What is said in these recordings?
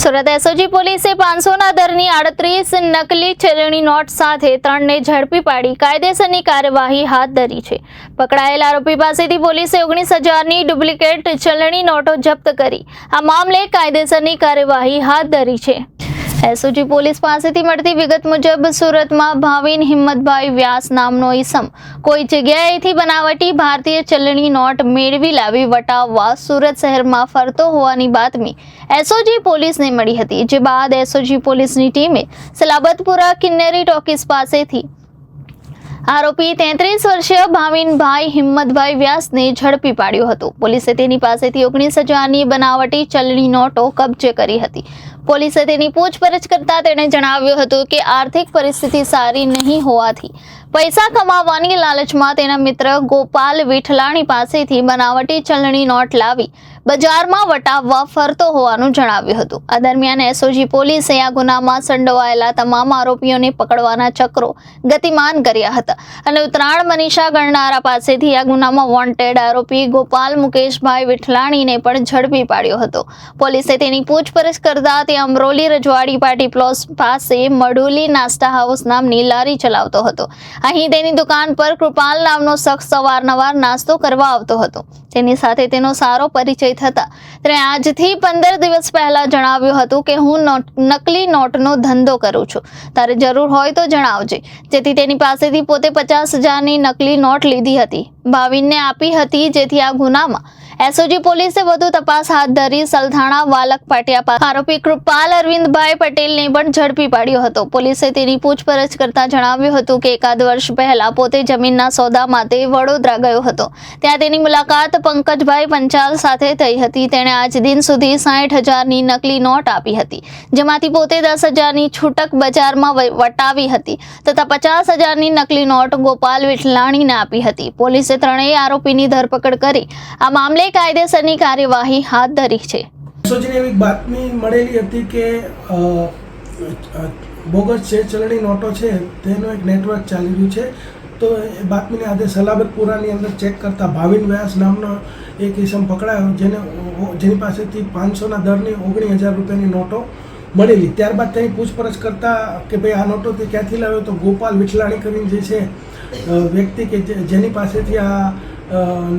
Surat SOG પોલીસે 500ના દરની 38 નકલી ચલણી નોટ સાથે 3ને ઝડપી પાડી કાયદેસરની કાર્યવાહી હાથ ધરી છે। પકડાયેલ આરોપી પાસેથી પોલીસે 19,000ની ડુપ્લિકેટ ચલણી નોટો જપ્ત કરી આ મામલે કાયદેસરની કાર્યવાહી હાથ ધરી છે। એસઓજી પોલીસ પાસેથી મળતી વિગત મુજબ સુરતમાં ભાવિન હિંમતભાઈ વ્યાસ નામનો ઈસમ કોઈ જગ્યાએથી બનાવટી ભારતીય ચલણી નોટ મેળવી લાવી વટાવવા સુરત શહેરમાં ફરતો હોવાની બાતમી એસઓજી પોલીસને મળી હતી, જે બાદ એસઓજી પોલીસની ટીમે સલાબતપુરા કિન્નરી ટોકીઝ પાસેથી આરોપી 33 વર્ષીય ભાવિનભાઈ હિંમતભાઈ વ્યાસને ઝડપી પાડ્યો હતો। પોલીસે તેની પાસેથી 19,000ની બનાવટી ચલણી નોટો કબજે કરી હતી। પોલીસે તેની પૂછપરછ કરતા તેણે જણાવ્યું હતું કે આર્થિક પરિસ્થિતિ સારી નહીં હોવાથી પૈસા કમાવાની લાલચમાં તેના મિત્ર ગોપાલ વિઠલાણી પાસેથી બનાવટી ચલણી નોટ લાવી બજારમાં વટાવવા ફરતો હોવાનું જણાવ્યું હતું। આ દરમિયાન એસઓજી પોલીસે આ ગુનામાં સંડોવાયેલા તમામ આરોપીઓને પકડવાના ચક્રો ગતિમાન કર્યા હતા અને ઉત્તરાયણ મનીષા ગણનારા પાસેથી આ ગુનામાં વોન્ટેડ આરોપી ગોપાલ મુકેશભાઈ વિઠલાણીને પણ ઝડપી પાડ્યો હતો। પોલીસે તેની પૂછપરછ કરતા તે અમરોલી રજવાડી પાર્ટી પ્લોટ પાસે મડુલી નાસ્તા હાઉસ નામની લારી ચલાવતો હતો। અહીં તેની દુકાન પર કૃપાલ નામનો શખ્સ અવારનવાર નાસ્તો કરવા આવતો હતો। તેની સાથે તેનો સારો પરિચય થતા તેણે આજથી 15 દિવસ પહેલા જણાવ્યું હતું કે હું નકલી નોટનો ધંધો કરું છું, તારે જરૂર હોય તો જણાવજે, જેથી તેની પાસેથી પોતે 50,000ની નકલી નોટ લીધી હતી, ભાવિનને આપી હતી, જેથી આ ગુનામાં એસઓજી પોલીસે વધુ તપાસ હાથ ધરી સલથાણા વાલક પાટિયા આરોપી કૃપાલ અરવિંદભાઈ પટેલને પણ ઝડપી પાડ્યો હતો। પોલીસે તેની પૂછપરછ કરતા જણાવ્યું હતું કે એકાદ વર્ષ પહેલા પોતે જમીનના સોદા માટે વડોદરા ગયો હતો। ત્યાં તેની મુલાકાત પંકજભાઈ પંચાલ સાથે થઈ હતી। તેણે આજ દિન સુધી 60,000ની નકલી નોટ આપી હતી, જેમાંથી પોતે 10,000ની છૂટક બજારમાં વટાવી હતી તથા 50,000ની નકલી નોટ ગોપાલ વિઠલાણીને આપી હતી। પોલીસે ત્રણેય આરોપીની ધરપકડ કરી આ મામલે કાયદેસરની કાર્યવાહી હાથ ધરી છે। એસઓજીને એવી બાતમી મળેલી હતી કે બોગસ જે ચલણી નોટો છે તેનું એક નેટવર્ક ચાલી રહ્યું છે, તો એ બાતમીને આધારે સલાબતપુરાની અંદર ચેક કરતા ભાવિન વ્યાસ નામનો એક ઈસમ પકડાયો, જેની પાસેથી 500ના દરની 19,000 રૂપિયાની નોટો મળેલી। ત્યારબાદ તેની પૂછપરછ કરતા કે ભાઈ આ નોટો તે ક્યાંથી લાવ્યો, તો ગોપાલ વિઠલાણી કરીને જે છે વ્યક્તિ કે જેની પાસેથી આ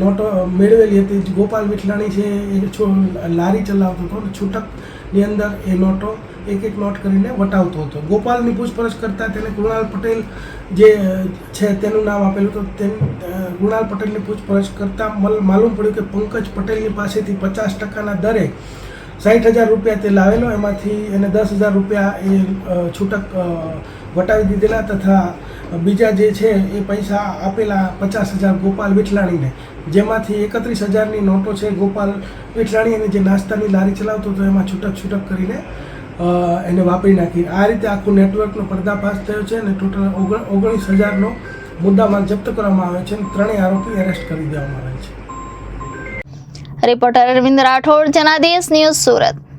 નોટો મેળવેલી હતી, ગોપાલ વિઠલાણી છે એ લારી ચલાવતો હતો અને છૂટકની અંદર એ નોટો એક નોટ કરીને વટાવતો હતો। ગોપાલની પૂછપરછ કરતાં તેને કૃણાલ પટેલ જે છે તેનું નામ આપેલું, તો કૃણાલ પટેલની પૂછપરછ કરતાં માલુમ પડ્યું કે પંકજ પટેલની પાસેથી 50%ના દરે 60,000 રૂપિયા તે લાવેલો, એમાંથી એને 10,000 રૂપિયા એ છૂટક વટાવી દીધેલા તથા બીજા જે છે એ પૈસા આપેલા 50,000 ગોપાલ વિઠલાણીને, જેમાંથી 31,000ની નોટો છે ગોપાલ વિઠલાણી અને જે નાસ્તાની લારી ચલાવતો હતો એમાં છૂટક કરીને એને વાપરી નાખી। આ રીતે આખું નેટવર્કનો પર્દાફાશ થયો છે અને ટોટલ 19,000નો મુદ્દામાલ જપ્ત કરવામાં આવે છે અને ત્રણેય આરોપી એરેસ્ટ કરી દેવામાં આવે છે। Reporter Arvind Rathod, Janadesh news, Surat.